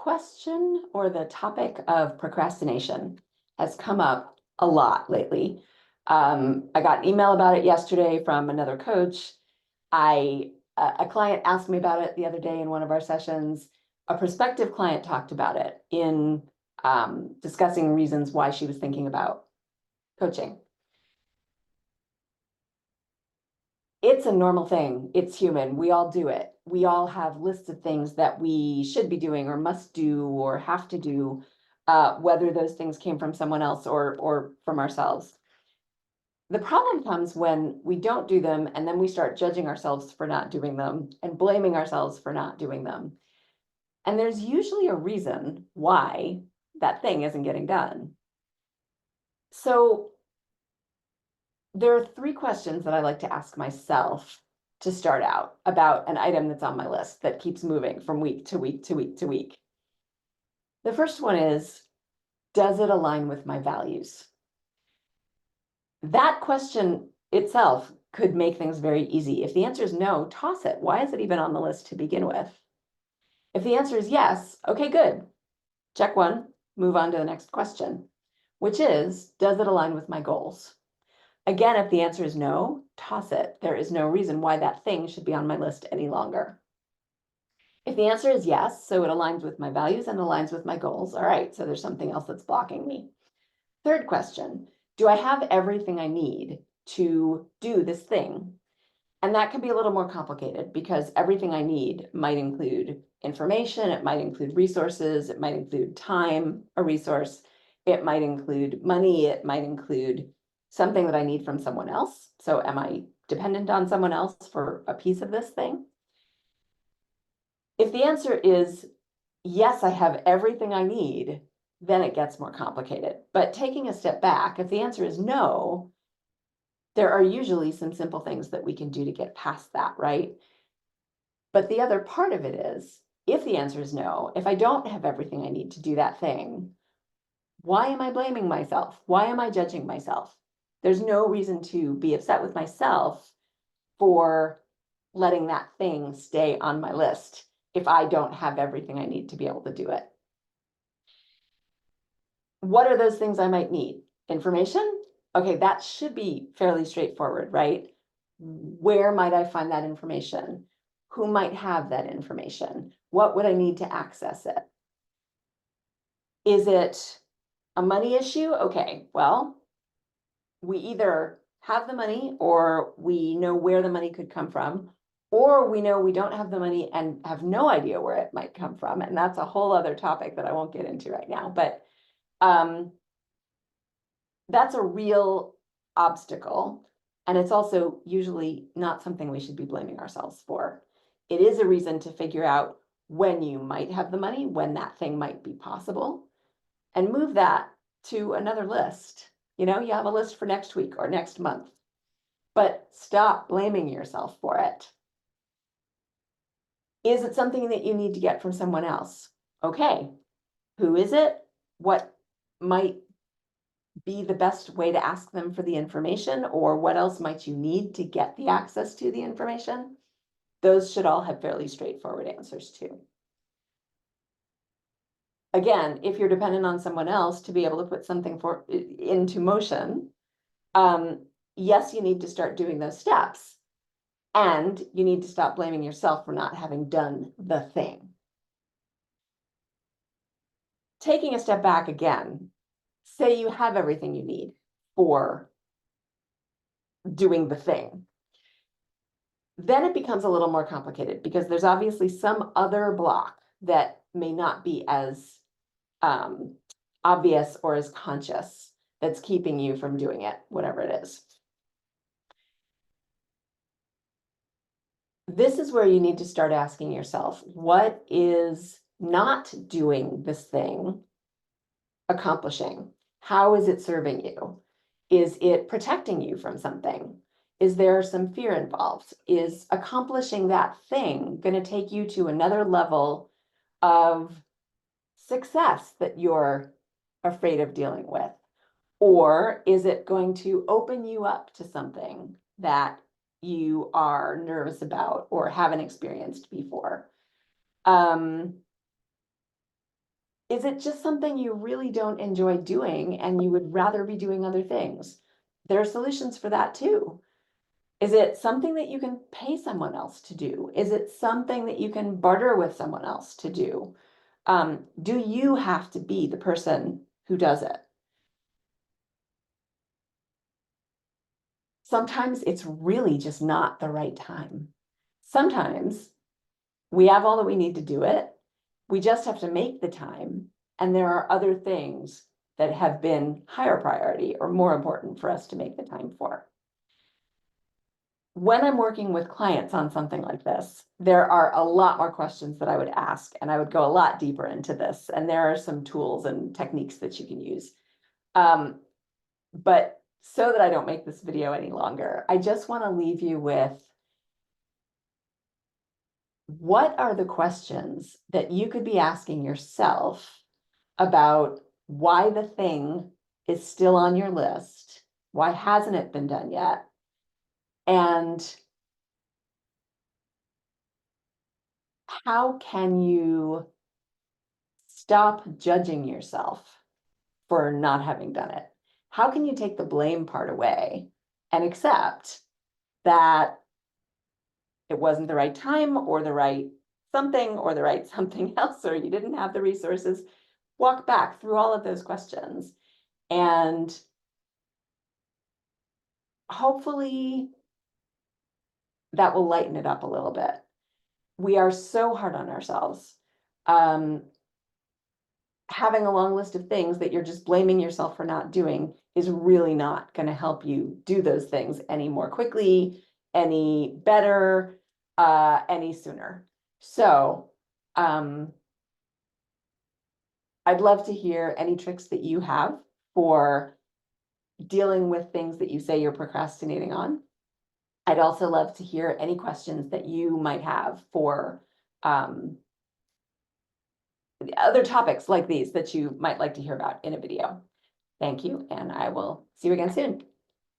question or the topic of procrastination has come up a lot lately. I got an email about it yesterday from another coach. A client asked me about it the other day in one of our sessions. A prospective client talked about it in discussing reasons why she was thinking about coaching. It's a normal thing. It's human. We all do it. We all have lists of things that we should be doing or must do or have to do, whether those things came from someone else or from ourselves. The problem comes when we don't do them and then we start judging ourselves for not doing them and blaming ourselves for not doing them. And there's usually a reason why that thing isn't getting done. So there are 3 questions that I like to ask myself to start out about an item that's on my list that keeps moving from week to week to week to week. The first one is, does it align with my values? That question itself could make things very easy. If the answer is no, toss it. Why is it even on the list to begin with? If the answer is yes, okay, good. Check 1, move on to the next question, which is, does it align with my goals? Again, if the answer is no, toss it. There is no reason why that thing should be on my list any longer. If the answer is yes, so it aligns with my values and aligns with my goals, all right, so there's something else that's blocking me. Third question, do I have everything I need to do this thing? And that can be a little more complicated because everything I need might include information, it might include resources, it might include time, a resource, it might include money, it might include something that I need from someone else. So am I dependent on someone else for a piece of this thing? If the answer is yes, I have everything I need, then it gets more complicated. But taking a step back, if the answer is no, there are usually some simple things that we can do to get past that, right? But the other part of it is, if the answer is no, if I don't have everything I need to do that thing, why am I blaming myself? Why am I judging myself? There's no reason to be upset with myself for letting that thing stay on my list if I don't have everything I need to be able to do it. What are those things I might need? Information? Okay, that should be fairly straightforward, right? Where might I find that information? Who might have that information? What would I need to access it? Is it a money issue? Okay, well, we either have the money or we know where the money could come from, or we know we don't have the money and have no idea where it might come from. And that's a whole other topic that I won't get into right now, but that's a real obstacle. And it's also usually not something we should be blaming ourselves for. It is a reason to figure out when you might have the money, when that thing might be possible, and move that to another list. You know, you have a list for next week or next month, but stop blaming yourself for it. Is it something that you need to get from someone else? Okay, who is it? What might be the best way to ask them for the information, or what else might you need to get the access to the information? Those should all have fairly straightforward answers too. Again, if you're dependent on someone else to be able to put something into motion, yes, you need to start doing those steps, and you need to stop blaming yourself for not having done the thing. Taking a step back again, say you have everything you need for doing the thing. Then it becomes a little more complicated because there's obviously some other block that may not be as obvious or as conscious that's keeping you from doing it, whatever it is. This is where you need to start asking yourself, what is not doing this thing accomplishing? How is it serving you? Is it protecting you from something? Is there some fear involved? Is accomplishing that thing going to take you to another level of success that you're afraid of dealing with? Or is it going to open you up to something that you are nervous about or haven't experienced before? Is it just something you really don't enjoy doing and you would rather be doing other things? There are solutions for that too. Is it something that you can pay someone else to do? Is it something that you can barter with someone else to do? Do you have to be the person who does it? Sometimes it's really just not the right time. Sometimes we have all that we need to do it. We just have to make the time. And there are other things that have been higher priority or more important for us to make the time for. When I'm working with clients on something like this, there are a lot more questions that I would ask, and I would go a lot deeper into this. And there are some tools and techniques that you can use. But so that I don't make this video any longer, I just want to leave you with, what are the questions that you could be asking yourself about why the thing is still on your list? Why hasn't it been done yet? And how can you stop judging yourself for not having done it? How can you take the blame part away and accept that it wasn't the right time or the right something or the right something else, or you didn't have the resources? Walk back through all of those questions, and hopefully that will lighten it up a little bit. We are so hard on ourselves. Having a long list of things that you're just blaming yourself for not doing is really not going to help you do those things any more quickly, any better, any sooner. So I'd love to hear any tricks that you have for dealing with things that you say you're procrastinating on. I'd also love to hear any questions that you might have for other topics like these that you might like to hear about in a video. Thank you, and I will see you again soon.